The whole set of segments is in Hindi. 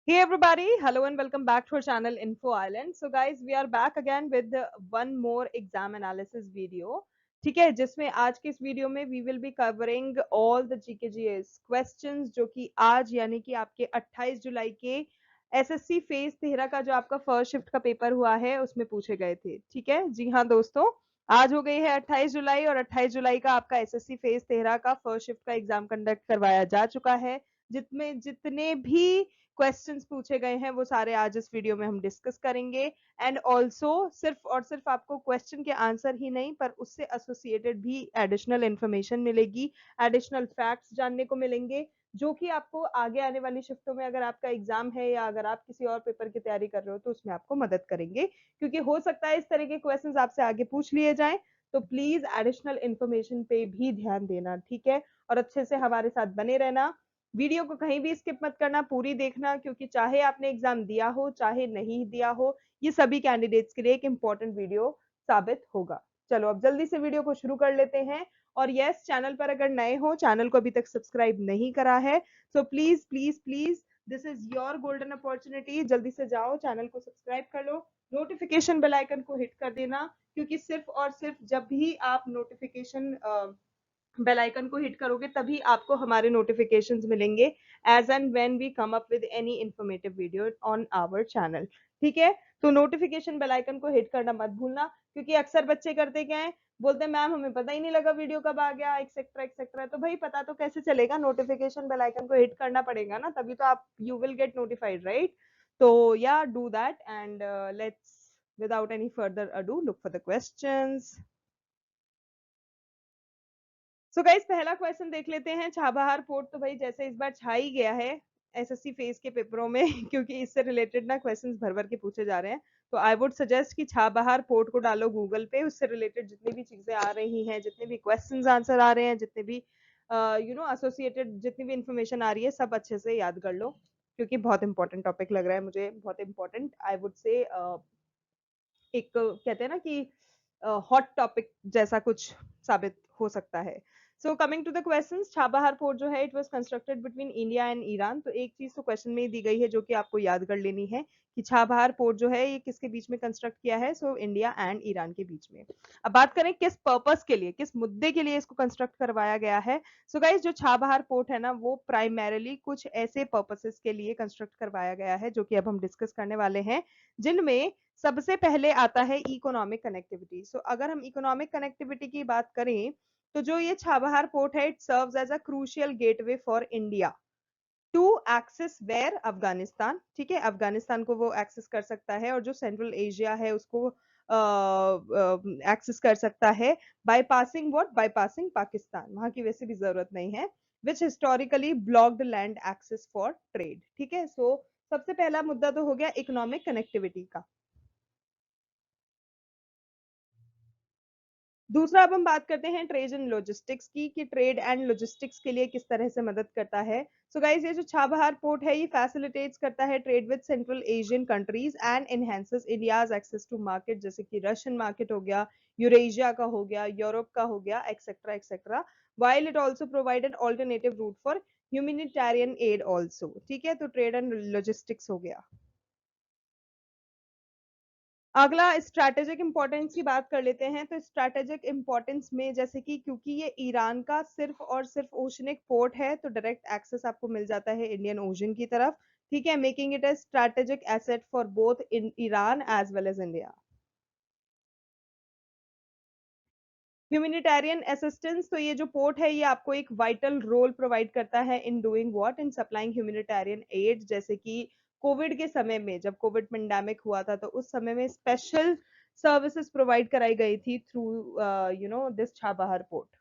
Hey everybody, hello and welcome back to our channel Info Island. So guys, we are back again with one more exam analysis video. ठीक है, जिसमें आज के इस वीडियो में we will be covering all the GKGS questions जो कि आज यानी कि आपके 28 जुलाई के एसएससी फेज 13 का जो आपका फर्स्ट शिफ्ट का पेपर हुआ है उसमें पूछे गए थे। ठीक है जी हाँ दोस्तों, आज हो गई है 28 जुलाई और 28 जुलाई का आपका एसएससी फेज 13 का फर्स्ट शिफ्ट का एग्जाम कंडक्ट करवाया जा चुका है, जितने जितने भी क्वेश्चंस पूछे गए हैं वो सारे आज इस वीडियो में हम डिस्कस करेंगे। एंड ऑल्सो सिर्फ और सिर्फ आपको क्वेश्चन के आंसर ही नहीं पर उससे एसोसिएटेड भी एडिशनल इंफॉर्मेशन मिलेगी, एडिशनल फैक्ट्स जानने को मिलेंगे जो कि आपको आगे आने वाली शिफ्टों में अगर आपका एग्जाम है या अगर आप किसी और पेपर की तैयारी कर रहे हो तो उसमें आपको मदद करेंगे, क्योंकि हो सकता है इस तरह के क्वेश्चंस आपसे आगे पूछ लिए जाएं। तो प्लीज एडिशनल इंफॉर्मेशन पे भी ध्यान देना, ठीक है, और अच्छे से हमारे साथ बने रहना। वीडियो को कहीं भी स्किप मत करना, पूरी देखना, क्योंकि चाहे आपने एग्जाम दिया हो चाहे नहीं दिया हो, ये सभी कैंडिडेट्स के लिए एक इंपॉर्टेंट वीडियो साबित होगा। चलो अब जल्दी से वीडियो को शुरू कर लेते हैं। और यस, चैनल पर अगर नए हो, चैनल को अभी तक सब्सक्राइब नहीं करा है, so please please please this is your golden opportunity, जल्दी से जाओ चैनल को सब्सक्राइब कर लो, नोटिफिकेशन बेल आइकन को हिट कर देना, क्योंकि सिर्फ और सिर्फ जब भी आप नोटिफिकेशन बेल आइकन को हिट करोगे तभी आपको हमारे नोटिफिकेशंस मिलेंगे as and when we come up with any informative video on our channel. ठीक है, तो नोटिफिकेशन बेल आइकन को हिट करना मत भूलना, क्योंकि अक्सर बच्चे करते क्या है, बोलते हैं मैम हमें पता ही नहीं लगा वीडियो कब आ गया, एक्सेट्रा एक्सेट्रा। तो भाई पता तो कैसे चलेगा, नोटिफिकेशन बेल आइकन को हिट करना पड़ेगा ना, तभी तो आप you will get notified, right? तो या do that and let's without any further ado look for the questions. So guys, पहला क्वेश्चन देख लेते हैं। छाबहार पोर्ट तो भाई जैसे इस बार छा ही गया है एसएससी फेज के पेपरों में क्योंकि इससे रिलेटेड ना क्वेश्चंस भर भर के पूछे जा रहे हैं। तो आई वुड सजेस्ट कि छाबहार पोर्ट को डालो गूगल पे, उससे रिलेटेड जितनी भी चीजें आ रही हैं, जितने भी क्वेश्चंस आंसर आ रहे हैं, जितने भी एसोसिएटेड जितनी भी इंफॉर्मेशन आ रही है, सब अच्छे से याद कर लो, क्योंकि बहुत इंपॉर्टेंट टॉपिक लग रहा है मुझे, बहुत इंपॉर्टेंट, आई वुड से एक कहते हैं ना कि हॉट टॉपिक जैसा कुछ साबित हो सकता है। So coming to the questions, Chabahar port जो है it was constructed between India and Iran. तो एक चीज तो क्वेश्चन में ही दी गई है जो कि आपको याद कर लेनी है कि छाबहार पोर्ट जो है ये किसके बीच में कंस्ट्रक्ट किया है, सो इंडिया एंड ईरान के बीच में। अब बात करें किस पर्पस के लिए, किस मुद्दे के लिए इसको कंस्ट्रक्ट करवाया गया है। सो गाइस, जो छाबहार पोर्ट है ना वो प्राइमरीली कुछ ऐसे पर्पसेस के लिए कंस्ट्रक्ट करवाया गया है जो कि अब हम डिस्कस करने वाले हैं, जिनमें सबसे पहले आता है इकोनॉमिक कनेक्टिविटी। सो अगर हम इकोनॉमिक कनेक्टिविटी की बात करें तो जो ये छाबहार पोर्ट है it serves as a crucial gateway for India to access where Afghanistan. ठीक है, अफगानिस्तान को वो एक्सेस कर सकता है और जो सेंट्रल एशिया है उसको एक्सेस कर सकता है by passing what, by passing Pakistan, वहां की वैसे भी जरूरत नहीं है, which historically blocked land access for trade. ठीक है, सो सबसे पहला मुद्दा तो हो गया इकोनॉमिक कनेक्टिविटी का। दूसरा अब हम बात करते हैं ट्रेड एंड लॉजिस्टिक्स की, कि ट्रेड एंड लॉजिस्टिक्स के लिए किस तरह से मदद करता है। सो गाइस, ये जो छाबहार पोर्ट है ये फैसिलिटेट्स करता है trade with central Asian countries and enhances India's access to market, जैसे कि रशियन मार्केट हो गया, यूरेशिया का हो गया, यूरोप का हो गया, etcetera etcetera, while it also provide an alternative root for humanitarian add also. ठीक है, तो ट्रेड एंड लॉजिस्टिक्स हो गया। अगला स्ट्रैटेजिक इंपॉर्टेंस की बात कर लेते हैं। तो स्ट्रैटेजिक इंपॉर्टेंस में जैसे कि क्योंकि ये ईरान का सिर्फ और सिर्फ ओशनिक पोर्ट है तो डायरेक्ट एक्सेस आपको मिल जाता है इंडियन ओशन की तरफ। ठीक है, making it a strategic asset for both in Iran as well as India. Humanitarian assistance, तो ये जो पोर्ट है ये आपको एक वाइटल रोल प्रोवाइड करता है in doing what, in supplying humanitarian add. जैसे कि कोविड के समय में जब कोविड पेंडेमिक हुआ था तो उस समय में स्पेशल सर्विसेज प्रोवाइड कराई गई थी through this Chabahar port.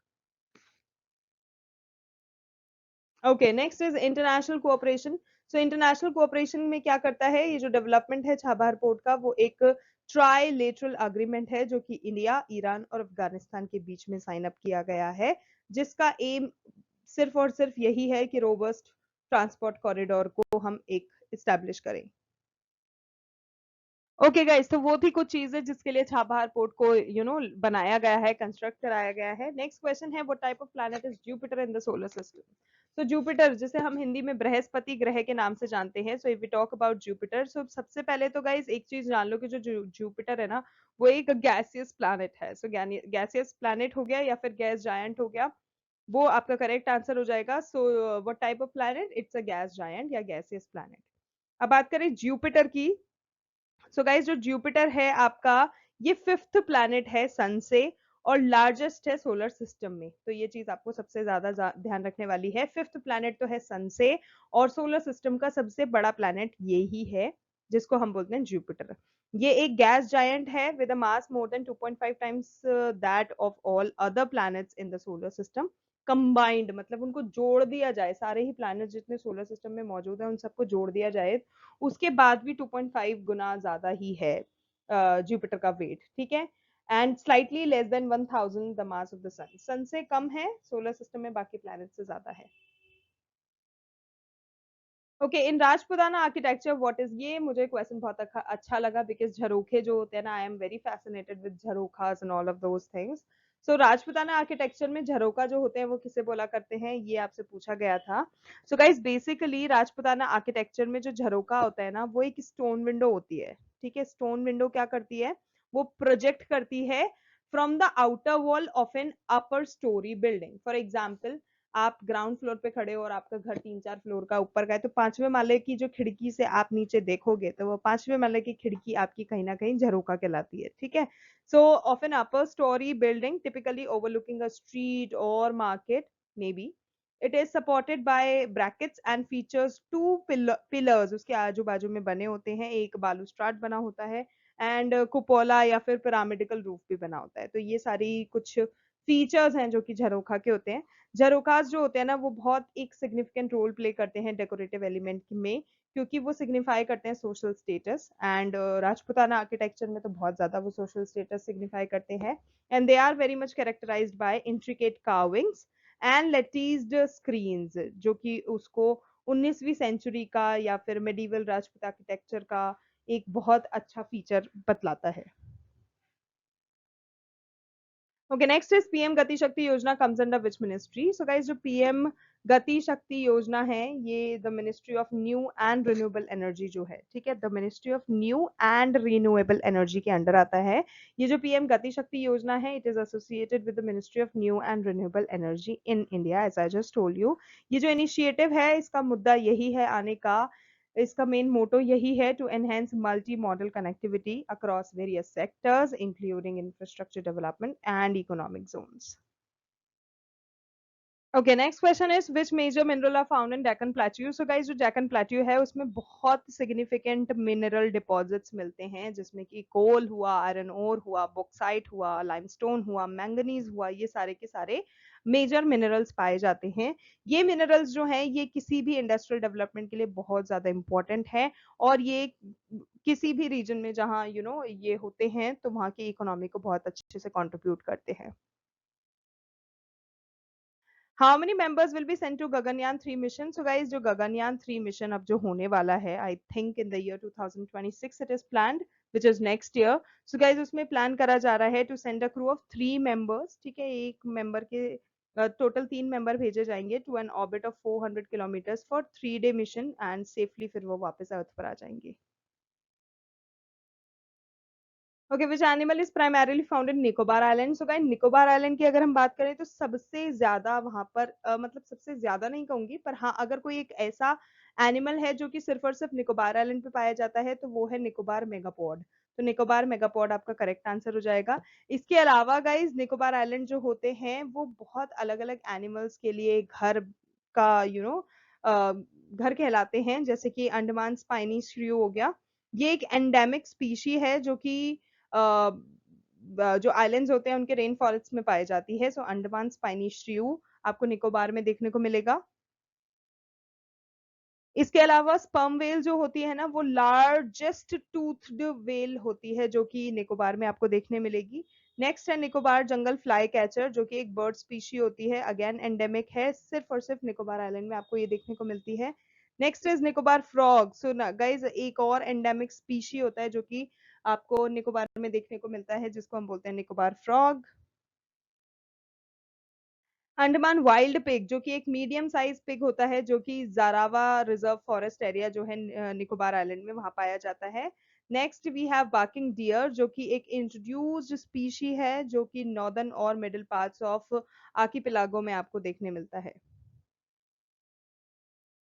Okay, next is international cooperation. So international cooperation में क्या करता है, ये जो डेवलपमेंट है छाबहार पोर्ट का वो एक ट्राइलेटरल अग्रीमेंट है जो कि इंडिया, ईरान और अफगानिस्तान के बीच में साइन अप किया गया है, जिसका एम सिर्फ और सिर्फ यही है कि रोबस्ट ट्रांसपोर्ट कॉरिडोर को हम एक इस्टेब्लिश करें। ओके गाइस, तो वो थी कुछ चीजें जिसके लिए छाबहार पोर्ट को बनाया गया है, कंस्ट्रक्ट कराया गया है। नेक्स्ट क्वेश्चन है, what type of planet is Jupiter in the solar system. तो जुपिटर, जिसे हम हिंदी में बृहस्पति ग्रह के नाम से जानते हैं, so if we talk about Jupiter, so सबसे पहले तो गाइस एक चीज जान लो कि जो जुपिटर है ना, वो एक गैसियस प्लैनेट है। सो गैसियस प्लैनेट हो गया या फिर गैस जायंट हो गया, वो आपका करेक्ट आंसर हो जाएगा। So what type of planet, it's a gas giant या गैसियस प्लैनेट। अब बात करें जुपिटर की। सो गाइस, जो जुपिटर है आपका, ये फिफ्थ प्लैनेट है सन से और लार्जेस्ट है सोलर सिस्टम में। तो ये चीज आपको सबसे ज्यादा ध्यान रखने वाली है। फिफ्थ प्लैनेट तो है सन से, और सोलर सिस्टम का सबसे बड़ा प्लैनेट ये ही है, जिसको हम बोलते हैं जुपिटर। ये एक गैस जायंट है with a mass more than 2.5 times that of all other planets in the solar system combined. मतलब उनको जोड़ दिया जाए, सारे ही प्लैनेट जितने सोलर सिस्टम में मौजूद है उन सबको जोड़ दिया जाए, उसके बाद भी 2.5 गुना ज्यादा ही है जुपिटर का वेट, ठीक है। And slightly less than 1000 the mass of the sun, sun से कम है सोलर सिस्टम में, बाकी प्लैनेट से ज्यादा है। Okay, in Rajputana architecture what is, ये मुझे क्वेश्चन बहुत अच्छा लगा, बिकॉज झरोखे जो होते हैं ना, I am very fascinated with jharokhas and all of those things. So Rajputana architecture में झरोका जो होते हैं वो किसे बोला करते हैं, ये आपसे पूछा गया था। So guys, basically Rajputana architecture में जो झरोका होता है ना, वो एक स्टोन विंडो होती है, ठीक है। स्टोन विंडो क्या करती है, वो प्रोजेक्ट करती है from the outer wall of an upper story building. For example, आप ग्राउंड फ्लोर पे खड़े हो और आपका घर 3-4 फ्लोर का ऊपर का है, तो 5वें माले की जो खिड़की से आप नीचे देखोगे, तो वो 5वें माले की खिड़की आपकी कहीं ना कहीं झरोका कहलाती है, ठीक है। So of an upper story building typically overlooking a street और market, may be it is supported by brackets and features to pillars, उसके आजू बाजू में बने होते हैं, एक बालूस्ट्राड बना होता है एंड कुपोला या फिर पिरामिडिकल रूफ भी बना होता है। तो ये सारी कुछ फीचर्स हैं जो कि झरोखा के होते हैं। झरोखास जो होते हैं ना, वो बहुत एक सिग्निफिकेंट रोल प्ले करते हैं डेकोरेटिव एलिमेंट में, क्योंकि वो सिग्निफाई करते हैं social status. And Rajputana architecture में तो बहुत ज्यादा वो सोशल स्टेटस सिग्निफाई करते हैं। And they are very much characterized by intricate carvings and latticed screens, जो कि उसको 19वीं सेंचुरी का या फिर मेडिवल राजपूत आर्किटेक्चर का एक बहुत अच्छा फीचर बतलाता है। Okay, next is PM Gati Shakti Yojana comes under which ministry. So guys, जो पीएम गति शक्ति योजना है, ये the ministry of new and renewable energy जो है, ठीक है, the ministry of new and renewable energy के अंडर आता है। ये जो पीएम गति शक्ति योजना है, it is associated with the ministry of new and renewable energy in India, as I just told you. ये जो इनिशिएटिव है, इसका मुद्दा यही है आने का, इसका मेन मोटो यही है, to enhance multi modal connectivity across various sectors including infrastructure development and economic zones. Okay, next question is which major mineral are found in Deccan plateau. So guys, जो डेक्कन प्लेट्यू है उसमें बहुत सिग्निफिकेंट मिनरल डिपॉजिट्स मिलते हैं, जिसमें कि कोल हुआ, आयरन ओर हुआ, बॉक्साइट हुआ, लाइमस्टोन हुआ, मैंगनीज हुआ, ये सारे के सारे मेजर मिनरल्स पाए जाते हैं। ये मिनरल्स जो हैं, ये किसी भी इंडस्ट्रियल डेवलपमेंट के लिए बहुत ज्यादा इंपॉर्टेंट है, और ये किसी भी रीजन में जहाँ ये होते हैं, तो वहाँ की इकोनॉमी को बहुत अच्छे से कंट्रीब्यूट करते हैं। How many members will be sent to Gaganyaan 3 mission. So guys, जो गगनयान 3 मिशन अब जो होने वाला है, I think in the year 2026 it is planned, which is next year. So guys, उसमें प्लान करा जा रहा है to send a crew of 3 members, ठीक है, एक मेंबर के टोटल 3 मेंबर भेजे जाएंगे to an orbit of 400 kilometres for 3 day mission, and safely फिर वो वापस अर्थ पर आ जाएंगे। Okay, which animal is primarily found in Nicobar island. So guys, Nicobar island की अगर हम बात करें तो सबसे ज्यादा वहां पर मतलब सबसे ज्यादा नहीं कहूंगी, पर हाँ, अगर कोई एक ऐसा एनिमल है जो कि सिर्फ और सिर्फ निकोबार आइलैंड पे पाया जाता है, तो वो है निकोबार मेगापॉड। तो निकोबार मेगापॉड आपका करेक्ट आंसर हो जाएगा। इसके अलावा गाइस, निकोबार आइलैंड जो होते हैं वो बहुत अलग अलग एनिमल्स के लिए घर का घर कहलाते हैं, जैसे कि अंडमान स्पाइनी श्रियो हो गया। ये एक एंडेमिक स्पीशी है जो कि जो आइलैंड्स होते हैं उनके रेन फॉरेस्ट में पाई जाती है। सो अंडमान स्पाइनी श्रियू आपको निकोबार में देखने को मिलेगा। इसके अलावा स्पर्म वेल जो होती है ना, वो लार्जेस्ट टूथड वेल होती है, जो कि निकोबार में आपको देखने मिलेगी। नेक्स्ट है निकोबार जंगल फ्लाई कैचर, जो कि एक बर्ड स्पीशी होती है, अगेन एंडेमिक है, सिर्फ और सिर्फ निकोबार आइलैंड में आपको ये देखने को मिलती है। Next is Nicobar frog. So guys, एक और एंडेमिक स्पीशी होता है जो कि आपको निकोबार में देखने को मिलता है, जिसको हम बोलते हैं Nicobar frog. Andaman wild pig, जो कि एक मीडियम साइज पिग होता है, जो कि जारावा रिजर्व फॉरेस्ट एरिया जो है निकोबार आइलैंड में, वहां पाया जाता है। Next we have barking deer, जो कि एक इंट्रोड्यूस्ड स्पीशी है, जो कि नॉर्दर्न और मिडिल पार्ट्स ऑफ आर्किपेलागो में आपको देखने मिलता है।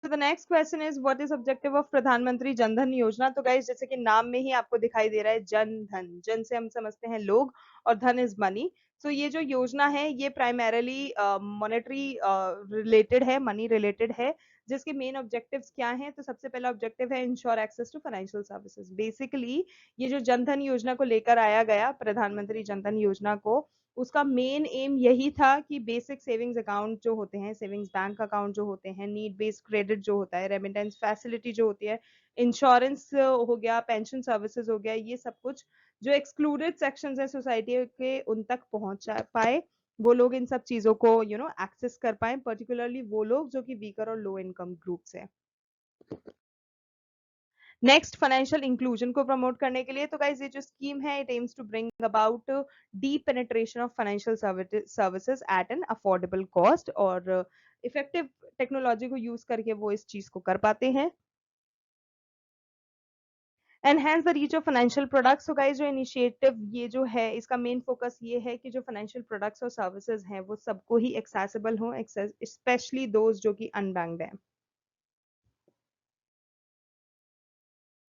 तो the next question is what is objective of प्रधानमंत्री जन धन योजना। तो गाइस, जैसे कि नाम में ही आपको दिखाई दे रहा है, जन धन, जन से हम समझते हैं लोग, और धन इज मनी। तो ये जो योजना है, ये प्राइमरीली मॉनेटरी रिलेटेड है, मनी रिलेटेड है। जिसके मेन ऑब्जेक्टिव्स क्या हैं? तो सबसे पहला ऑब्जेक्टिव है ensure access to financial services. Basically ये जो जन धन योजना को लेकर आया गया, प्रधानमंत्री जन धन योजना को, उसका मेन एम यही था कि बेसिक सेविंग्स अकाउंट जो होते हैं, सेविंग्स बैंक अकाउंट जो होते हैं, नीड बेस्ड क्रेडिट जो होता है, रेमिटेंस फैसिलिटी जो होती है, इंश्योरेंस हो गया, पेंशन सर्विसेज हो गया, ये सब कुछ जो एक्सक्लूडेड सेक्शंस हैं सोसाइटी के, उन तक पहुंच पाए, वो लोग इन सब चीजों को एक्सेस कर पाए, पर्टिकुलरली वो लोग जो कि वीकर और लो इनकम ग्रुप्स हैं। नेक्स्ट, फाइनेंशियल इंक्लूजन को प्रमोट करने के लिए, तो गाइज ये जो स्कीम है, it aims to bring about deep penetration of financial services at an affordable cost, और इफेक्टिव टेक्नोलॉजी को यूज करके वो इस चीज को कर पाते हैं। Enhance the reach of financial products. तो गाइस, जो इनिशिएटिव ये जो है, इसका मेन फोकस ये है कि जो फाइनेंशियल प्रोडक्ट्स और सर्विसेज हैं, वो सबको ही एक्सेसिबल हो, स्पेशली दोज जो कि अनबैंक्ड हैं।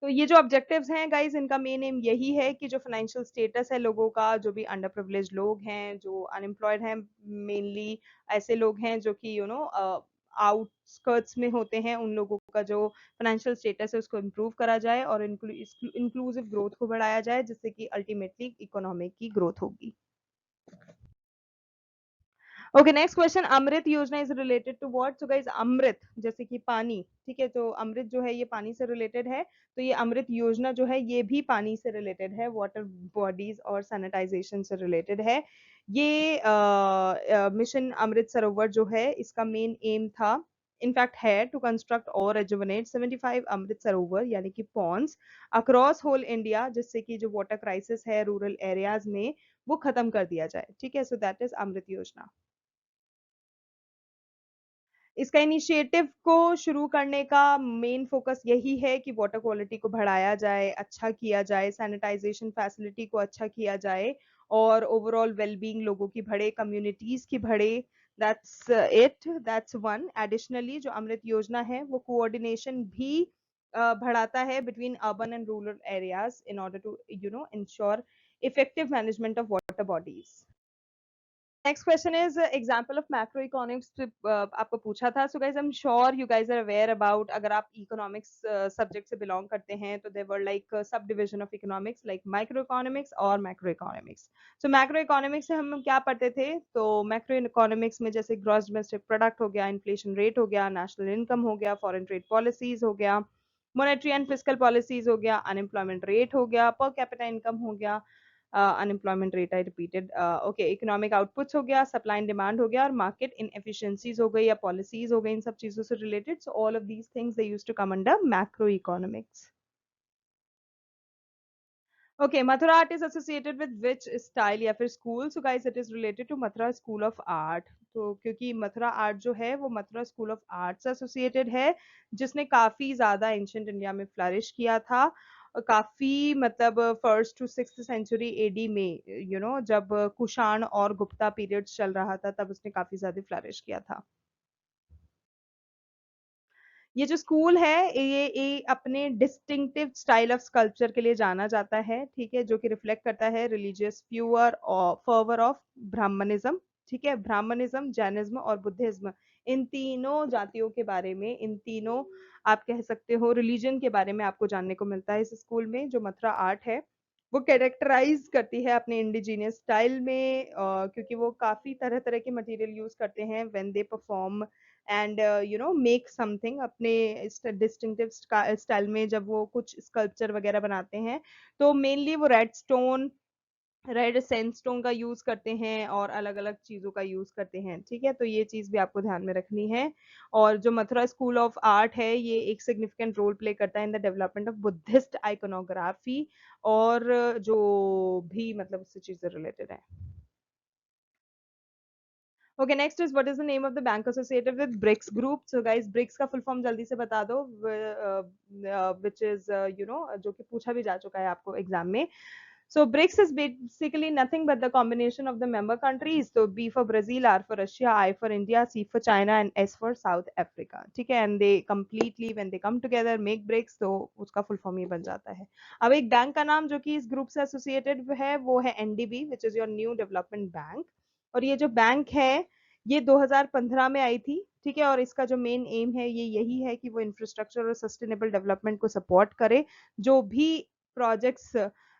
तो ये जो ऑब्जेक्टिव्स हैं गाइस, इनका मेन एम यही है कि जो फाइनेंशियल स्टेटस है लोगों का, जो भी अंडर प्रिविलेज लोग हैं, जो अनएम्प्लॉयड हैं, मेनली ऐसे लोग हैं जो कि आउटस्कर्ट्स में होते हैं, उन लोगों का जो फाइनेंशियल स्टेटस है उसको इम्प्रूव करा जाए, और इंक्लूसिव ग्रोथ को बढ़ाया जाए, जिससे कि अल्टीमेटली इकोनॉमिक की ग्रोथ होगी। Okay, next question, Amrut Yojana is related to what. So guys, अमृत जैसे कि पानी, ठीक है, तो अमृत जो है ये पानी से रिलेटेड है। तो ये अमृत योजना जो है, ये भी पानी से रिलेटेड है, वाटर बॉडीज और सैनिटाइजेशन से रिलेटेड है। ये मिशन अमृत सरोवर जो है, इसका मेन एम था, इनफैक्ट है, टू कंस्ट्रक्ट और रेजुवनेट 75 अमृत सरोवर यानी कि पॉन्ड्स अक्रॉस होल इंडिया, जिससे कि जो वाटर क्राइसिस है रूरल एरियाज में, वो खत्म कर दिया जाए। ठीक है, सो दैट इज अमृत योजना। इसका इनिशिएटिव को शुरू करने का मेन फोकस यही है कि वाटर क्वालिटी को बढ़ाया जाए, अच्छा किया जाए, सैनिटाइजेशन फैसिलिटी को अच्छा किया जाए, और ओवरऑल वेलबींग लोगों की बढ़े, कम्युनिटीज की बढ़े। That's it, that's one. Additionally जो अमृत योजना है, वो कोऑर्डिनेशन भी बढ़ाता है between urban and rural areas in order to ensure effective management of water bodies. Next question is example of macro economics, आपको पूछा था। So guys, I am sure you guys are aware about, अगर आप इकोनॉमिक्स सब्जेक्ट से बिलोंग करते हैं, तो there were like sub division of economics, like micro economics और मैक्रो इकोनॉमिक्स। सो मैक्रो इकोनॉमिक्स से हम क्या पढ़ते थे? तो मैक्रो इकोनॉमिक्स में जैसे ग्रॉस डोमेस्टिक प्रोडक्ट हो गया, इन्फ्लेशन रेट हो गया, नेशनल इनकम हो गया, फॉरेन ट्रेड पॉलिसीज हो गया, मॉनेटरी एंड फिस्कल पॉलिसीज हो गया, अनएम्प्लॉयमेंट रेट हो गया, पर कैपिटा इनकम हो गया, unemployment rate I repeated, okay, economic outputs हो गया, सप्लाई एंड डिमांड हो गया, और मार्केट इनएफिशिएंसीज हो गई या पॉलिसीज हो गई, इन सब चीजों से related. So all of these things they used to come under macro economics. Okay, Mathura art is associated with which style या फिर school? So guys, it is related to Mathura school of art. तो क्योंकि मथुरा आर्ट जो है, वो मथुरा स्कूल ऑफ आर्ट से एसोसिएटेड है, जिसने काफी ज्यादा एंशियंट इंडिया में फ्लरिश किया था, और काफी मतलब first to six century AD में, जब कुषाण और गुप्ता पीरियड चल रहा था, तब उसने काफी ज्यादा फ्लरिश किया था। ये जो स्कूल है, ये अपने डिस्टिंक्टिव स्टाइल ऑफ स्कल्पचर के लिए जाना जाता है, ठीक है, जो कि रिफ्लेक्ट करता है रिलीजियस फ्यूअर और फर्वर ऑफ ब्राह्मणिज्म। ठीक है, ब्राह्मणिज्म, जैनिज्म और बुद्धिज्म, इन तीनों जातियों के बारे में, इन तीनों आप कह सकते हो रिलीजन के बारे में आपको जानने को मिलता है इस स्कूल में। जो मथुरा आर्ट है, वो कैरेक्टराइज करती है अपने इंडिजीनियस स्टाइल में, क्योंकि वो काफी तरह तरह के मटेरियल यूज करते हैं when they perform and make something अपने डिस्टिंक्टिव स्टाइल में, जब वो कुछ स्कल्पचर वगैरह बनाते हैं। तो मेनली वो रेड स्टोन रेड सैंडस्टोन का यूज करते हैं और अलग अलग चीजों का यूज करते हैं। ठीक है, तो ये चीज भी आपको ध्यान में रखनी है। और जो मथुरा स्कूल ऑफ आर्ट है, ये एक सिग्निफिकेंट रोल प्ले करता है in the development of Buddhist iconography, और जो भी मतलब इससे चीजें रिलेटेड है। Okay, next is what is the name of the bank associated with BRICS group. So guys, BRICS का फुल फॉर्म जल्दी से बता दो, विच इज जो कि पूछा भी जा चुका है आपको एग्जाम में। So BRICS is basically nothing but the combination of the member countries. So B for Brazil, R for Russia, I for India, C for China, and S for South Africa. ठीक है, and they completely when they come together make BRICS, तो उसका फुल फॉर्म ये बन जाता है। अब एक बैंक का नाम जो कि इस ग्रुप से एसोसिएटेड है वो है NDB, which is your new development bank. और ये जो बैंक है ये 2015 में आई थी। ठीक है, और इसका जो मेन एम है ये यही है कि वो इंफ्रास्ट्रक्चर और सस्टेनेबल डेवलपमेंट को सपोर्ट करे। जो भी प्रोजेक्ट्स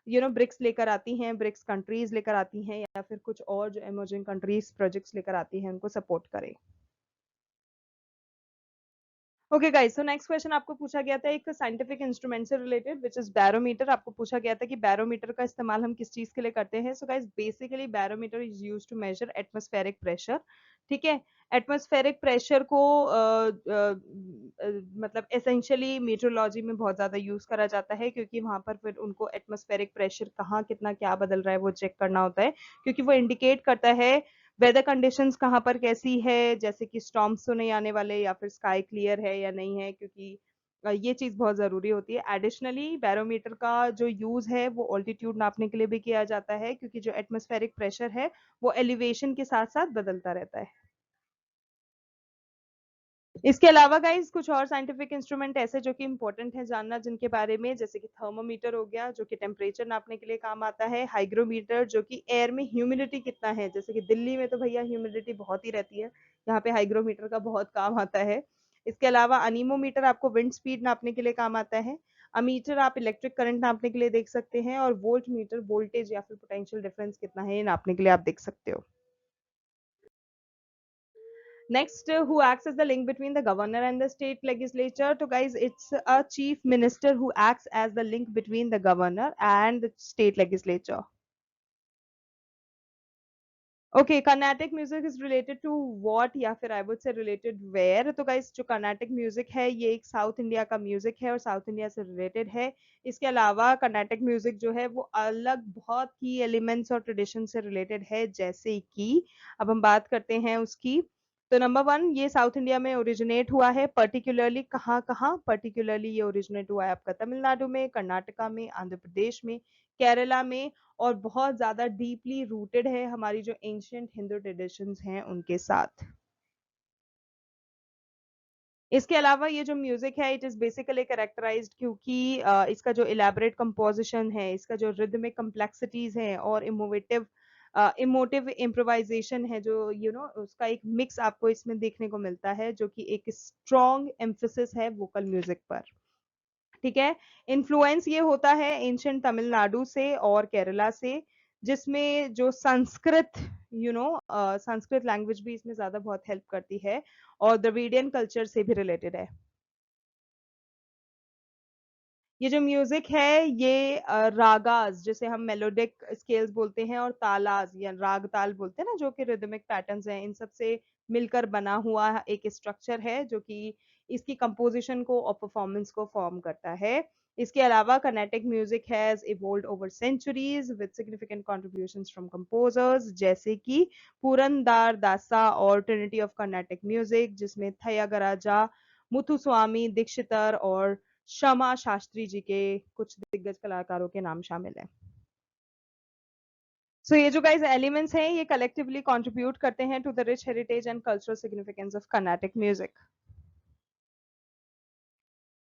ब्रिक्स लेकर आती हैं, ब्रिक्स कंट्रीज लेकर आती हैं, या फिर कुछ और जो इमर्जिंग कंट्रीज प्रोजेक्ट्स लेकर आती हैं उनको सपोर्ट करे। Okay guys, so next question आपको पूछा गया था एक साइंटिफिक इंस्ट्रूमेंट से रिलेटेड, विच इज बैरोमीटर। आपको पूछा गया था कि बैरोमीटर का इस्तेमाल हम किस चीज के लिए करते हैं। So guys, basically barometer is used to measure atmospheric pressure. ठीक है, एटमॉस्फेरिक प्रेशर को मतलब एसेंशियली मीटरोलॉजी में बहुत ज्यादा यूज करा जाता है, क्योंकि वहां पर फिर उनको एटमॉस्फेरिक प्रेशर कहाँ कितना क्या बदल रहा है वो चेक करना होता है, क्योंकि वो इंडिकेट करता है वेदर कंडीशंस कहाँ पर कैसी है, जैसे कि स्टॉर्म्स तो नहीं आने वाले, या फिर स्काई क्लियर है या नहीं है, क्योंकि ये चीज बहुत जरूरी होती है। एडिशनली बैरोमीटर का जो यूज है वो ऑल्टीट्यूड नापने के लिए भी किया जाता है, क्योंकि जो एटमॉस्फेरिक प्रेशर है वो एलिवेशन के साथ साथ बदलता रहता है। इसके अलावा गाइज कुछ और साइंटिफिक इंस्ट्रूमेंट ऐसे जो कि इंपॉर्टेंट है जानना जिनके बारे में, जैसे कि थर्मोमीटर हो गया जो कि टेम्परेचर नापने के लिए काम आता है, हाइग्रोमीटर जो कि एयर में ह्यूमिडिटी कितना है, जैसे कि दिल्ली में तो भैया ह्यूमिडिटी बहुत ही रहती है, यहाँ पे हाइग्रोमीटर का बहुत काम आता है। इसके अलावा अनीमोमीटर आपको विंड स्पीड नापने के लिए काम आता है। अमीटर आप इलेक्ट्रिक करंट नापने के लिए देख सकते हैं, और वोल्ट मीटर वोल्टेज या फिर पोटेंशियल डिफरेंस कितना है ये नापने के लिए आप देख सकते हो। Next, who acts as the link between the governor and the state legislature? So, guys, it's a chief minister who acts as the link between the governor and the state legislature. Okay, Carnatic music is related to what, या फिर I would say related where? तो guys, जो Carnatic music है ये एक साउथ इंडिया का म्यूजिक है और साउथ इंडिया से रिलेटेड है। इसके अलावा Carnatic म्यूजिक जो है वो अलग बहुत की एलिमेंट्स और ट्रेडिशन से रिलेटेड है, जैसे कि अब हम बात करते हैं उसकी। तो नंबर वन, ये साउथ इंडिया में ओरिजिनेट हुआ है, पर्टिकुलरली कहाँ कहाँ पर्टिकुलरली ये ओरिजिनेट हुआ है आपका तमिलनाडु में, कर्नाटका में, आंध्र प्रदेश में, केरला में, और बहुत ज्यादा डीपली रूटेड है हमारी जो एंशियंट हिंदू ट्रेडिशंस हैं उनके साथ। इसके अलावा ये जो म्यूजिक है इट इज बेसिकली कैरेक्टराइज्ड क्योंकि इसका जो इलेबरेट कंपोजिशन है, इसका जो रिदमिक कम्प्लेक्सिटीज है और इमोटिव इम्प्रोवाइजेशन है, जो उसका एक मिक्स आपको इसमें देखने को मिलता है, जो कि एक स्ट्रॉन्ग एम्फेसिस है वोकल म्यूजिक पर। ठीक है, इन्फ्लुएंस ये होता है एंशियंट तमिलनाडु से और केरला से, जिसमें जो संस्कृत संस्कृत लैंग्वेज भी इसमें ज्यादा बहुत हेल्प करती है, और द्रविडियन कल्चर से भी रिलेटेड है। ये जो म्यूजिक है ये रागाज, जैसे हम मेलोडिक स्केल्स बोलते हैं, और तालाज या राग ताल बोलते हैं ना, जो कि रिदमिक पैटर्न्स हैं, इन सब से मिलकर बना हुआ एक स्ट्रक्चर है जो कि इसकी कंपोजिशन को और परफॉर्मेंस को फॉर्म करता है। इसके अलावा Carnatic music has evolved over centuries with significant contributions from composers, जैसे कि पुरंदार दासा और ट्रिनिटी ऑफ कर्नाटिक म्यूजिक, जिसमें थयागराजा, मुथुस्वामी दीक्षितर और शमा शास्त्री जी के कुछ दिग्गज कलाकारों के नाम शामिल हैं। सो ये जो गाइस एलिमेंट्स हैं ये कलेक्टिवली कंट्रीब्यूट करते हैं to the rich heritage and cultural significance of Carnatic music.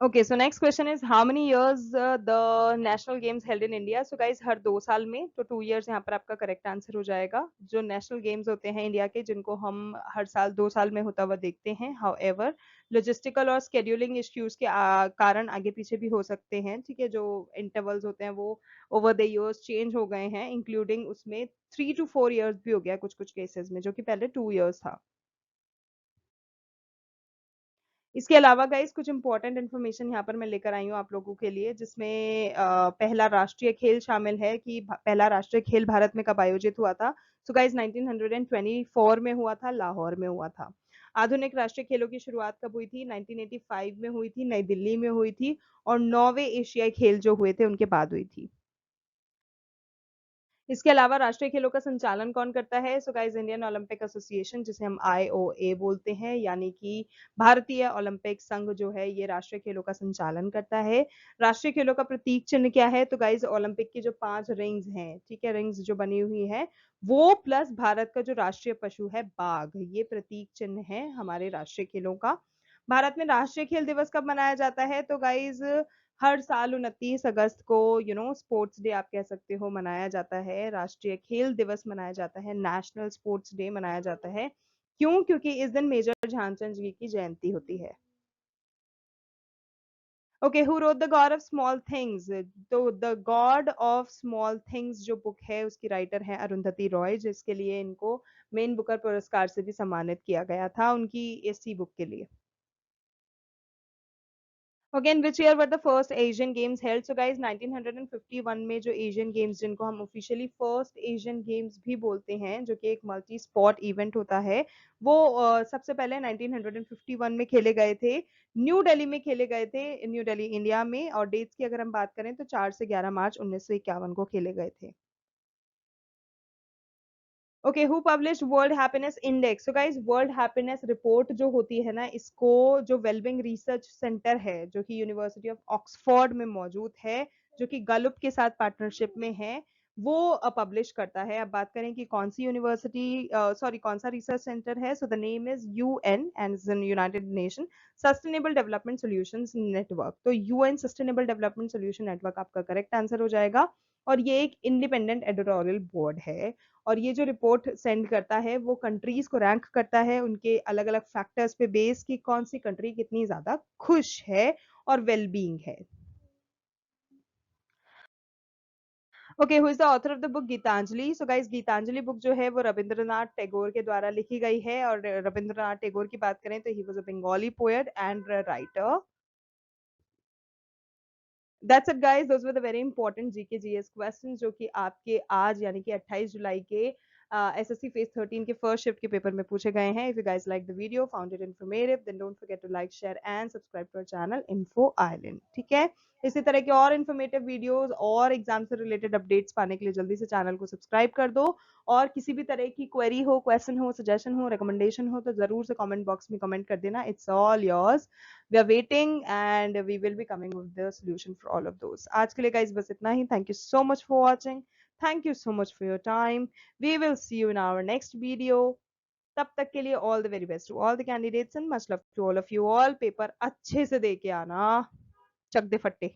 Okay, so next question is how many years the national games held in India? So guys, हर 2 साल में, तो 2 years यहाँ पर आपका करेक्ट आंसर हो जाएगा। जो नेशनल गेम्स होते हैं इंडिया के, जिनको हम हर साल 2 साल में होता हुआ देखते हैं, हाउएवर लॉजिस्टिकल और स्केड्यूलिंग इश्यूज के कारण आगे पीछे भी हो सकते हैं। ठीक है, जो इंटरवल्स होते हैं वो ओवर द ईयर्स चेंज हो गए हैं, इंक्लूडिंग उसमें 3 to 4 years भी हो गया कुछ कुछ केसेस में, जो कि पहले 2 years था। इसके अलावा गाइस कुछ इंपॉर्टेंट इन्फॉर्मेशन यहाँ पर मैं लेकर आई हूँ आप लोगों के लिए, जिसमें पहला राष्ट्रीय खेल शामिल है कि पहला राष्ट्रीय खेल भारत में कब आयोजित हुआ था। सो गाइस 1924 में हुआ था, लाहौर में हुआ था। आधुनिक राष्ट्रीय खेलों की शुरुआत कब हुई थी? 1985 में हुई थी, नई दिल्ली में हुई थी, और 9वें एशियाई खेल जो हुए थे उनके बाद हुई थी। इसके अलावा राष्ट्रीय खेलों का संचालन कौन करता है? So guys Indian Olympic association, जिसे हम आईओए बोलते हैं, यानी कि भारतीय ओलंपिक संघ जो है ये राष्ट्रीय खेलों का संचालन करता है। राष्ट्रीय खेलों का प्रतीक चिन्ह क्या है? तो गाइस ओलंपिक की जो 5 रिंग्स हैं, ठीक है, रिंग्स जो बनी हुई है वो, प्लस भारत का जो राष्ट्रीय पशु है बाघ, ये प्रतीक चिन्ह है हमारे राष्ट्रीय खेलों का। भारत में राष्ट्रीय खेल दिवस कब मनाया जाता है? तो गाइज हर साल 29 अगस्त को स्पोर्ट्स डे आप कह सकते हो मनाया जाता है, राष्ट्रीय खेल दिवस मनाया जाता है, नेशनल स्पोर्ट्स डे मनाया जाता है। क्यों? क्योंकि इस दिन मेजर ध्यानचंद जी की जयंती होती है। Okay, who wrote the God of Small Things? तो the God of Small Things जो बुक है उसकी राइटर है अरुंधति रॉय, जिसके लिए इनको मेन बुकर पुरस्कार से भी सम्मानित किया गया था उनकी इसी बुक के लिए। Again which year were the first Asian games held? So guys 1951 में जो एशियन गेम्स, जिनको हम ऑफिशियली फर्स्ट एशियन गेम्स भी बोलते हैं, जो कि एक मल्टी स्पोर्ट इवेंट होता है, वो सबसे पहले 1951 में खेले गए थे, न्यू दिल्ली में खेले गए थे, न्यू दिल्ली इंडिया में। और डेट्स की अगर हम बात करें तो 4 से 11 मार्च 1951 को खेले गए थे। Okay, who publish world happiness index? So guys world happiness report जो होती है ना, इसको जो वेलबिंग रिसर्च सेंटर है जो कि यूनिवर्सिटी ऑफ ऑक्सफोर्ड में मौजूद है, जो कि गलुप के साथ पार्टनरशिप में है, वो पब्लिश करता है। अब बात करें कि कौन सी यूनिवर्सिटी, सॉरी कौन सा रिसर्च सेंटर है, so the name is UN and United Nation Sustainable Development Solutions Network. तो UN sustainable development solution network आपका करेक्ट आंसर हो जाएगा। और ये एक इंडिपेंडेंट एडिटोरियल बोर्ड है, और ये जो रिपोर्ट सेंड करता है वो कंट्रीज को रैंक करता है उनके अलग अलग फैक्टर्स पे बेस, की कौन सी कंट्री कितनी ज्यादा खुश है और वेलबींग है। Okay, who is the author of the book Gitanjali? So guys Gitanjali book जो है वो रविंद्रनाथ टैगोर के द्वारा लिखी गई है, और रविंद्रनाथ टैगोर की बात करें तो he was a Bengali poet and writer. That's it guys, those were the very important GK GS questions जो कि आपके आज यानी कि 28 जुलाई के एसएससी फेज 13 के फर्स्ट शिफ्ट के पेपर में पूछे गए हैं। If you guys like the video, found it informative, then don't forget to like, share and subscribe to our channel Info Island. ठीक है, इसी तरह के और इन्फॉर्मेटिव वीडियोस और एग्जाम से रिलेटेड अपडेट्स पाने के लिए जल्दी से चैनल को सब्सक्राइब कर दो। और किसी भी तरह की क्वेरी हो, क्वेश्चन हो, सजेशन हो, रिकमेंडेशन हो, तो जरूर से कमेंट बॉक्स में कमेंट कर देना। It's all yours, we are waiting and we will be coming with the solution for all of those. आज के लिए guys बस इतना ही. Thank you so much for watching. Thank you so much for your time. We will see you in our next video. तब तक के लिए all the very best to all the candidates and much love to all of you all. Paper अच्छे से दे के आना, चक दे फट्टे.